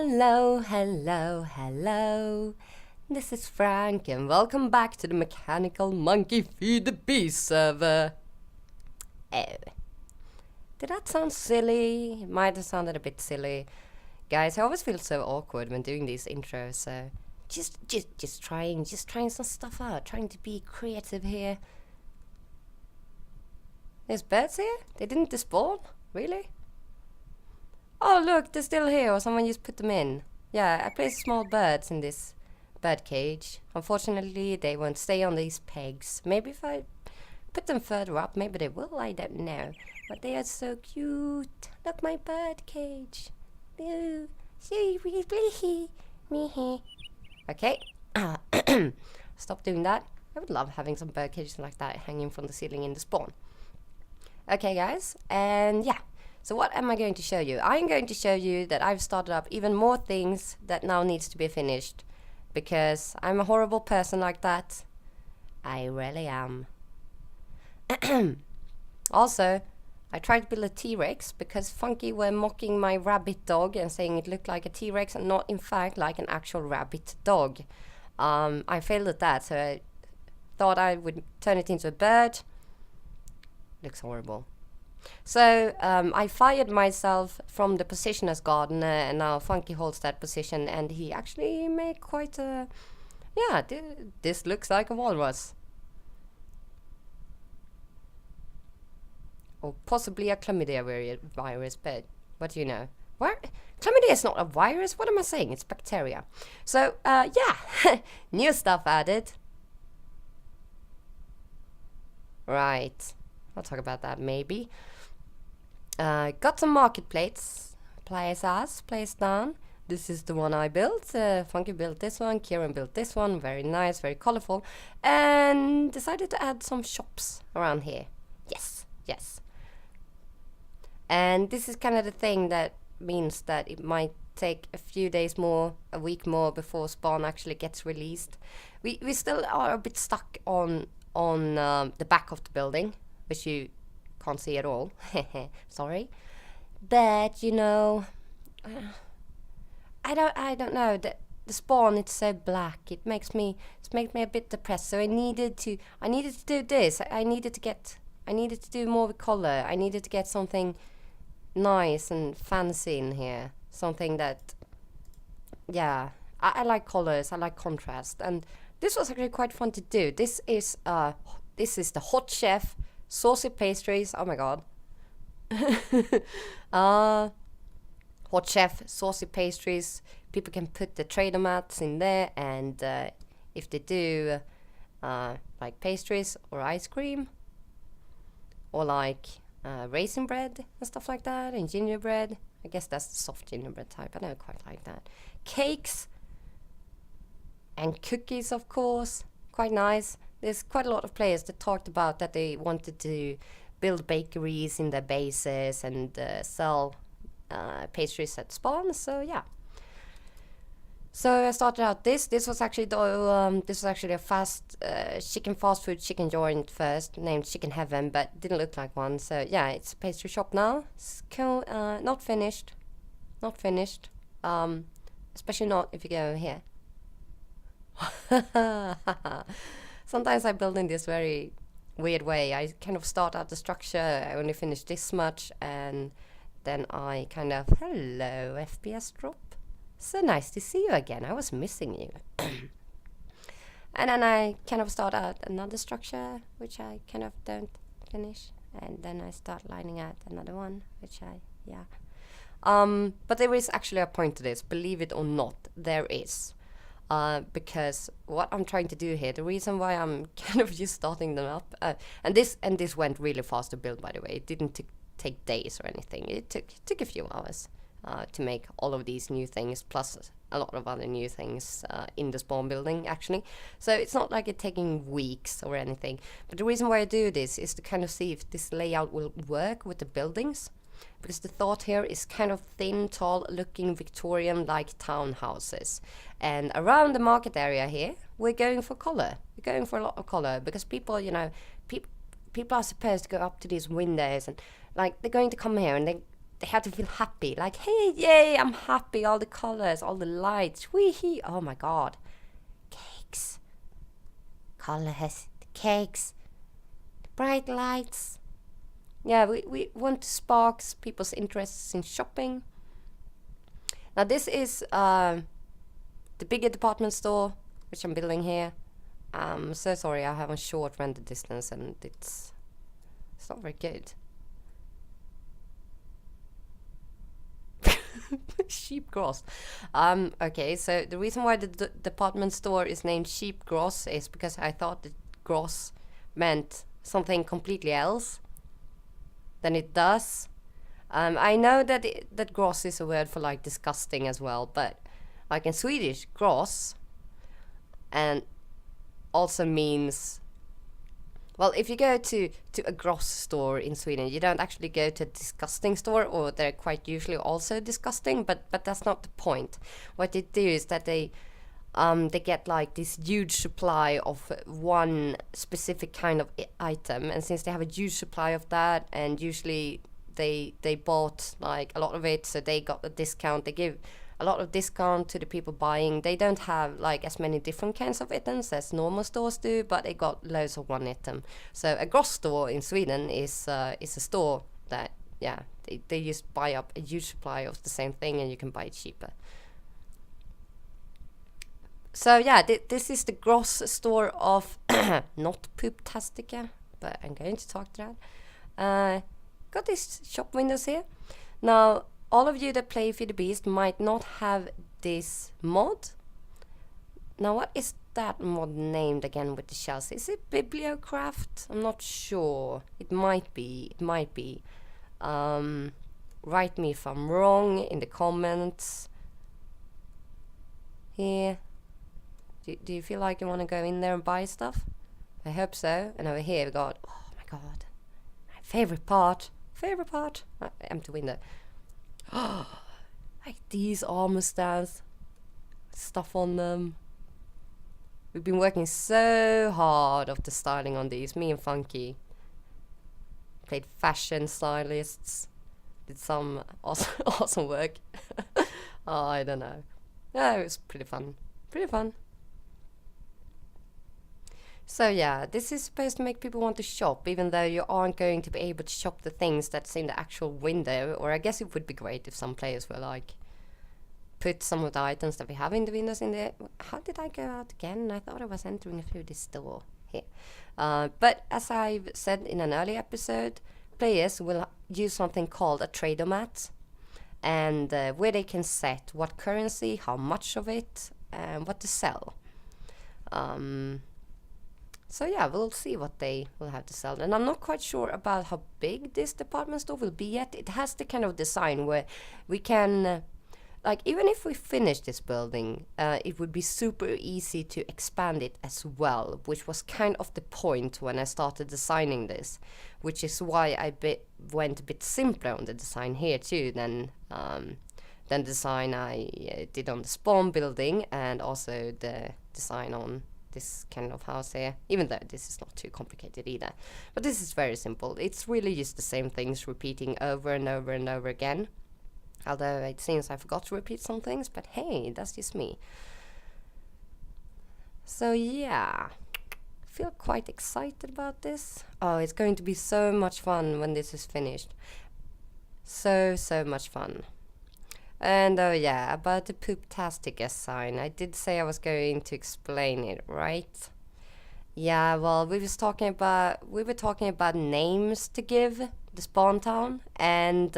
Hello, hello, hello. This is Frank and welcome back to the mechanical Monkeh FTB server. Oh, did that sound silly? It might have sounded a bit silly. Guys, I always feel so awkward when doing these intros, so just trying some stuff out, trying to be creative here. There's birds here? They didn't despawn? Really? Oh look, they're still here, or someone just put them in. Yeah, I placed small birds in this bird cage. Unfortunately, they won't stay on these pegs. Maybe if I put them further up, maybe they will, I don't know. But they are so cute. Look, my bird cage. Ooh, okay, stop doing that. I would love having some bird cages like that hanging from the ceiling in the spawn. Okay guys, and yeah. So what am I going to show you? I'm going to show you that I've started up even more things that now needs to be finished. Because I'm a horrible person like that. I really am. Also, I tried to build a T-Rex because Funky were mocking my rabbit dog and saying it looked like a T-Rex and not in fact like an actual rabbit dog. I failed at that, so I thought I would turn it into a bird. Looks horrible. So I fired myself from the position as gardener, and now Funky holds that position, and he actually made quite a... Yeah, this looks like a walrus. Or possibly a chlamydia virus, but what do you know? What? Chlamydia is not a virus? What am I saying? It's bacteria. So, yeah, new stuff added. Right. I'll talk about that maybe. Got some market plates. Place down. This is the one I built. Funky built this one. Kieran built this one. Very nice, very colorful. And decided to add some shops around here. Yes, yes. And this is kind of the thing that means that it might take a few days more, a week more before spawn actually gets released. We still are a bit stuck on the back of the building, which you can't see at all. Sorry, but you know, I don't know. The spawn, it's so black. It makes me a bit depressed. So I needed to do this. I needed to do more with color. I needed to get something nice and fancy in here. Something that, yeah, I like colors. I like contrast, and this was actually quite fun to do. This is the Hot Chef Saucy Pastries. Oh my god. Hot Chef Saucy Pastries. People can put the trader mats in there, and if they do like pastries or ice cream, or like raisin bread and stuff like that, and gingerbread. I guess that's the soft gingerbread type. I don't quite like that. Cakes and cookies, of course. Quite nice. There's quite a lot of players that talked about that they wanted to build bakeries in their bases and sell pastries at spawn. So yeah. So I started out this. This was actually a fast fast food chicken joint first, named Chicken Heaven, but didn't look like one. So yeah, it's a pastry shop now. It's cool. Not finished. Not finished. Especially not if you go over here. Sometimes I build in this very weird way. I kind of start out the structure, I only finish this much, and then I kind of, hello FPS drop. So nice to see you again, I was missing you. And then I kind of start out another structure, which I kind of don't finish, and then I start lining out another one, which yeah. But there is actually a point to this, believe it or not, there is. Because what I'm trying to do here, the reason why I'm kind of just starting them up, and this went really fast to build, by the way. It didn't take days or anything. It took a few hours to make all of these new things, plus a lot of other new things in the spawn building, actually. So it's not like it's taking weeks or anything. But the reason why I do this is to kind of see if this layout will work with the buildings. Because the thought here is kind of thin, tall looking Victorian-like townhouses. And around the market area here, we're going for color. We're going for a lot of color because people, you know, people are supposed to go up to these windows and like they're going to come here and they have to feel happy. Like, hey, yay, I'm happy. All the colors, all the lights. Wee-hee. Oh my god. Cakes. Colors. Cakes. Bright lights. Yeah, we want to spark people's interests in shopping. Now this is the bigger department store, which I'm building here. I'm so sorry, I have a short render distance and it's not very good. Sheep gross. Okay, so the reason why the department store is named Sheep Gross is because I thought that gross meant something completely else than it does. I know that that gross is a word for like disgusting as well, but like in Swedish, gross and also means, well, if you go to a gross store in Sweden, you don't actually go to a disgusting store, or they're quite usually also disgusting, but that's not the point. What they do is that they get like this huge supply of one specific kind of item, and since they have a huge supply of that, and usually they bought like a lot of it, so they got a discount. They give a lot of discount to the people buying. They don't have like as many different kinds of items as normal stores do, but they got loads of one item. So a gross store in Sweden is a store that, yeah, they just buy up a huge supply of the same thing and you can buy it cheaper. So yeah, this is the gross store of not Pooptastica, but I'm going to talk to that. Got these shop windows here. Now, all of you that play Feed the Beast might not have this mod. Now, what is that mod named again with the shells? Is it Bibliocraft? I'm not sure. It might be. It might be. Write me if I'm wrong in the comments. Here. Do you feel like you want to go in there and buy stuff? I hope so. And over here we got, oh my god, my favorite part. Empty window. Like these armor stands, stuff on them. We've been working so hard of the styling on these, me and Funky. Played fashion stylists, did some awesome work. Oh, I don't know. Yeah, it was pretty fun. So yeah, this is supposed to make people want to shop, even though you aren't going to be able to shop the things that's in the actual window. Or I guess it would be great if some players were like, put some of the items that we have in the windows in there. How did I go out again? I thought I was entering through this door here. But as I've said in an earlier episode, players will use something called a trader mat, and where they can set what currency, how much of it, and what to sell. So yeah, we'll see what they will have to sell. And I'm not quite sure about how big this department store will be yet. It has the kind of design where we can, like, even if we finish this building, it would be super easy to expand it as well, which was kind of the point when I started designing this, which is why I went a bit simpler on the design here too than the design I did on the spawn building, and also the design on this kind of house here, even though this is not too complicated either. But this is very simple. It's really just the same things repeating over and over and over again. Although it seems I forgot to repeat some things, but hey, that's just me. So yeah, I feel quite excited about this. Oh, it's going to be so much fun when this is finished. So much fun. And oh yeah, about the Pooptastica sign, I did say I was going to explain it, right? Yeah, well, we were talking about names to give the spawn town, and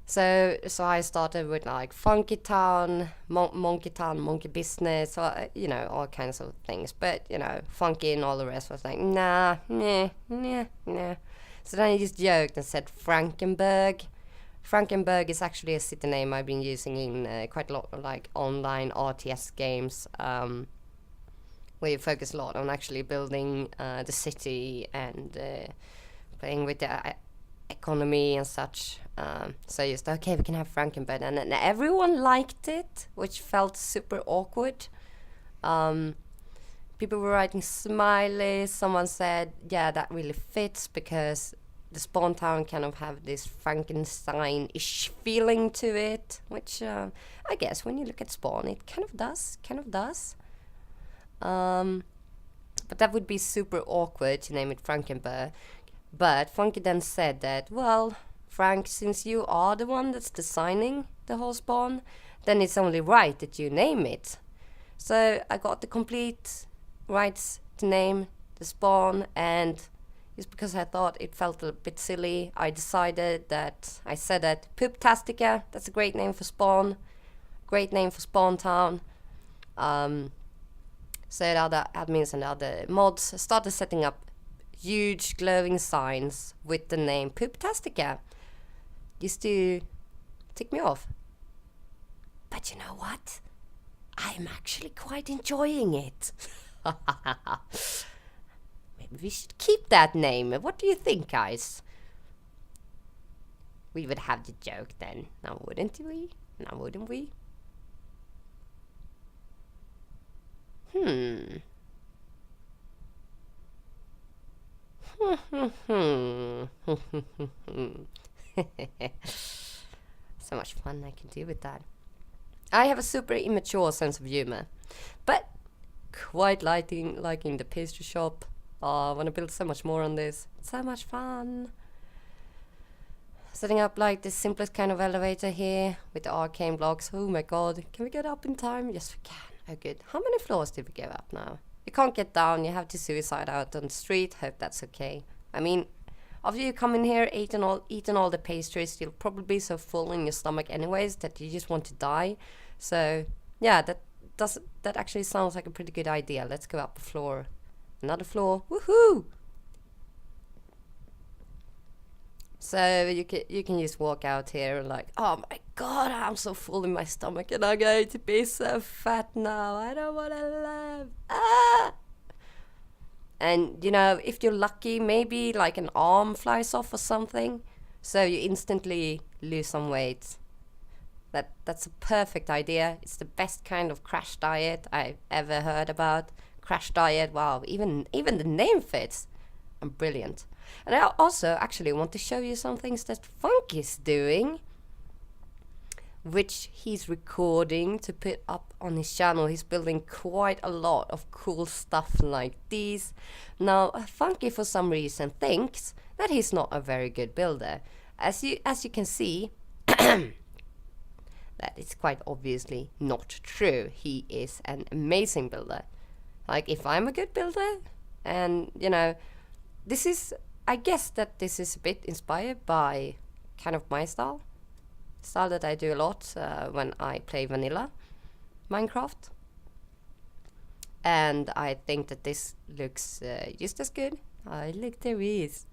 so I started with like Funky Town, Monkey Town, Monkey Business, or you know, all kinds of things. But you know, Funky and all the rest was like nah. So then I just joked and said Frankenberg. Frankenberg is actually a city name I've been using in quite a lot of like online RTS games, where you focus a lot on actually building the city and playing with the economy and such. So just, okay, we can have Frankenberg. And everyone liked it, which felt super awkward. People were writing smileys. Someone said, yeah, that really fits because the Spawn Town kind of have this Frankenstein-ish feeling to it, which I guess when you look at Spawn, it kind of does. But that would be super awkward to name it Frankenberg. But Funky then said that, well, Frank, since you are the one that's designing the whole Spawn, then it's only right that you name it. So I got the complete rights to name the Spawn, and just because I thought it felt a bit silly, I decided that I said that Pooptastica, that's a great name for Spawn, great name for Spawn Town. So the other admins and the other mods started setting up huge glowing signs with the name Pooptastica, just to tick me off. But you know what? I'm actually quite enjoying it. Maybe we should keep that name. What do you think, guys? We would have the joke then, now wouldn't we? Now wouldn't we? So much fun I can do with that. I have a super immature sense of humor, but quite liking the pastry shop. I want to build so much more on this. It's so much fun. Setting up like the simplest kind of elevator here with the arcane blocks. Oh my god, can we get up in time? Yes, we can. Oh good. How many floors did we go up now? You can't get down, you have to suicide out on the street. Hope that's okay. I mean, after you come in here, eating all the pastries, you'll probably be so full in your stomach anyways that you just want to die. So yeah, that actually sounds like a pretty good idea. Let's go up a floor. Another floor. Woohoo! So you can just walk out here and like, oh my god, I'm so full in my stomach and I'm going to be so fat now. I don't want to live. Ah! And you know, if you're lucky, maybe like an arm flies off or something, so you instantly lose some weight. That's a perfect idea. It's the best kind of crash diet I've ever heard about. Crash diet. Wow, even the name fits. I'm brilliant. And I also actually want to show you some things that Funky's doing, which he's recording to put up on his channel. He's building quite a lot of cool stuff like these. Now, Funky for some reason thinks that he's not a very good builder. As you can see, that is quite obviously not true. He is an amazing builder. Like, if I'm a good builder, and you know, I guess that this is a bit inspired by kind of my style that I do a lot when I play vanilla Minecraft. And I think that this looks just as good. Look, there he is.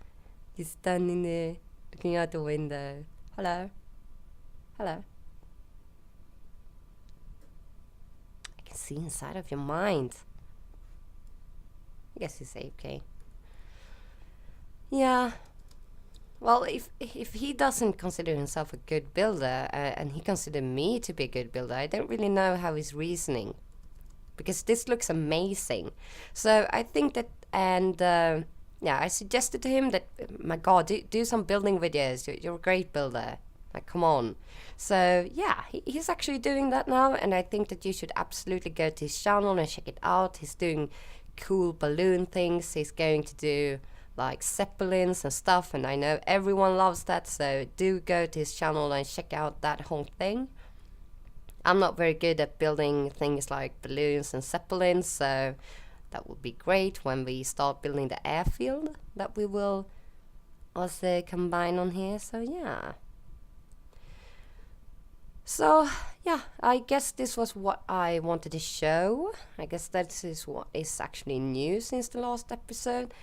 He's standing there, looking out the window. Hello. Hello. I can see inside of your mind. I guess he's AFK. Yeah. Well, if he doesn't consider himself a good builder, and he considered me to be a good builder, I don't really know how he's reasoning, because this looks amazing. So I think that, and yeah, I suggested to him that, my god, do some building videos. You're a great builder. Like, come on. So yeah, he's actually doing that now, and I think that you should absolutely go to his channel and check it out. He's doing cool balloon things. He's going to do like zeppelins and stuff, and I know everyone loves that, so do go to his channel and check out that whole thing. I'm not very good at building things like balloons and zeppelins, so that would be great when we start building the airfield that we will also combine on here. So yeah. So yeah, I guess this was what I wanted to show. I guess that is what is actually new since the last episode.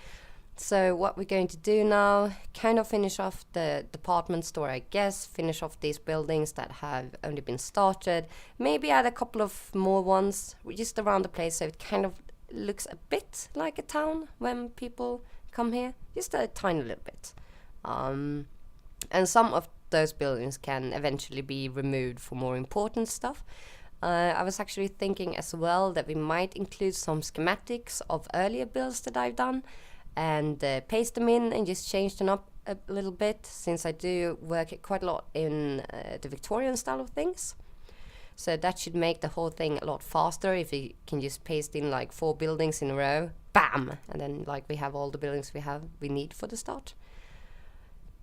So what we're going to do now, kind of finish off the department store, I guess, finish off these buildings that have only been started, maybe add a couple of more ones just around the place, so it kind of looks a bit like a town when people come here, just a tiny little bit. And some of those buildings can eventually be removed for more important stuff. I was actually thinking as well that we might include some schematics of earlier builds that I've done, and paste them in and just change them up a little bit, since I do work quite a lot in the Victorian style of things. So that should make the whole thing a lot faster if we can just paste in like 4 buildings in a row, bam, and then like we have all the buildings we need for the start.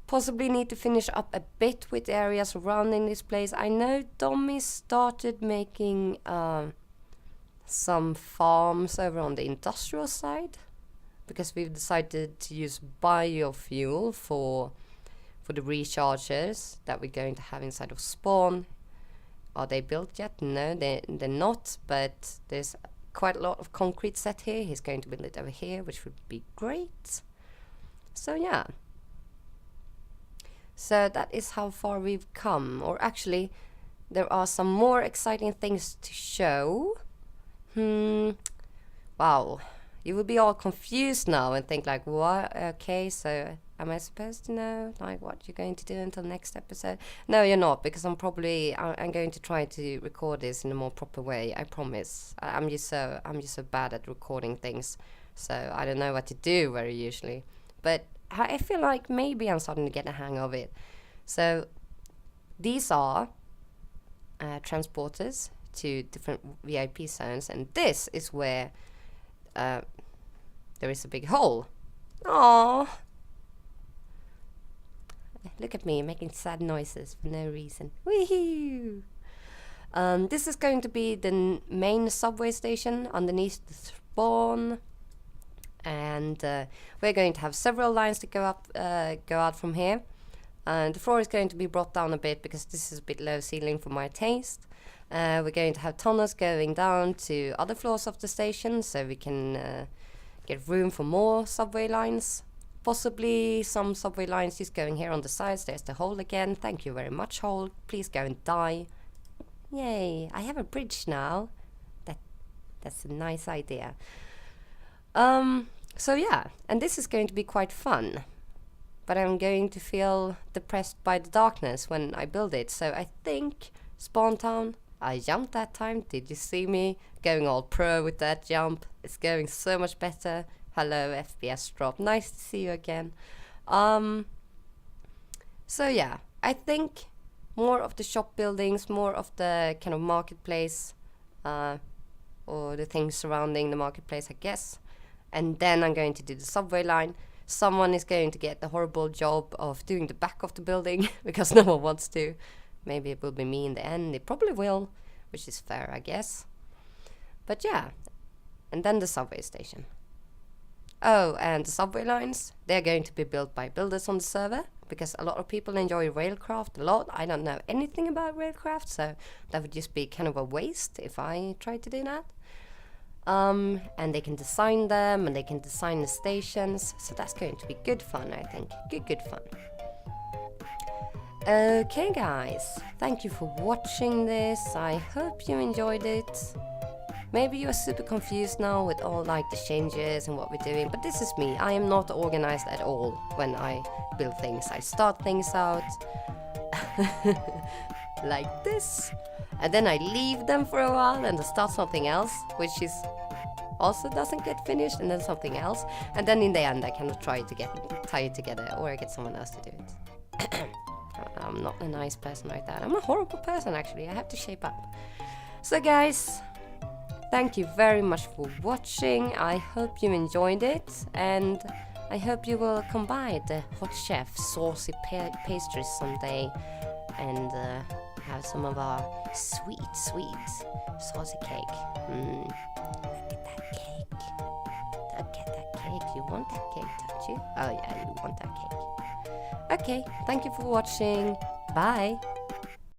Possibly need to finish up a bit with areas surrounding this place. I know Dommy started making some farms over on the industrial side, because we've decided to use biofuel for the rechargers that we're going to have inside of Spawn. Are they built yet? No, they're not, but there's quite a lot of concrete set here. He's going to build it over here, which would be great. So yeah. So that is how far we've come. Or actually, there are some more exciting things to show. Wow. You will be all confused now and think like, what? Okay, so am I supposed to know like what you're going to do until next episode? No, you're not, because I'm going to try to record this in a more proper way. I promise. I'm just so bad at recording things, so I don't know what to do very usually. But I feel like maybe I'm starting to get a hang of it. So these are transporters to different VIP zones, and this is where there is a big hole. Aww. Look at me making sad noises for no reason. Woohoo! This is going to be the main subway station underneath the Spawn, and we're going to have several lines to go out from here. And the floor is going to be brought down a bit because this is a bit low ceiling for my taste. We're going to have tunnels going down to other floors of the station, so we can get room for more subway lines. Possibly some subway lines just going here on the sides. There's the hole again. Thank you very much, hole. Please go and die. Yay, I have a bridge now. That's a nice idea. So yeah, and this is going to be quite fun. But I'm going to feel depressed by the darkness when I build it. So I think Spawn Town, I jumped that time. Did you see me going all pro with that jump? It's going so much better. Hello, FPS drop. Nice to see you again. So yeah, I think more of the shop buildings, more of the kind of marketplace, or the things surrounding the marketplace, I guess. And then I'm going to do the subway line. Someone is going to get the horrible job of doing the back of the building because no one wants to. Maybe it will be me in the end. It probably will, which is fair, I guess. But yeah, and then the subway station. Oh, and the subway lines, they're going to be built by builders on the server, because a lot of people enjoy railcraft a lot. I don't know anything about railcraft, so that would just be kind of a waste if I tried to do that. And they can design them, and they can design the stations, so that's going to be good fun, I think. Good fun. Okay guys, thank you for watching this. I hope you enjoyed it. Maybe you're super confused now with all like the changes and what we're doing, but this is me. I am not organized at all when I build things. I start things out like this, and then I leave them for a while and I start something else, which is also doesn't get finished, and then something else, and then in the end I kind of try to tie it together, or I get someone else to do it. I'm not a nice person like that. I'm a horrible person, actually. I have to shape up. So guys, thank you very much for watching. I hope you enjoyed it, and I hope you will come by the Hot Chef Saucy Pastries someday and have some of our sweet saucy cake. Look at that cake. You want that cake, don't you? Oh yeah, you want that cake. Okay, thank you for watching. Bye.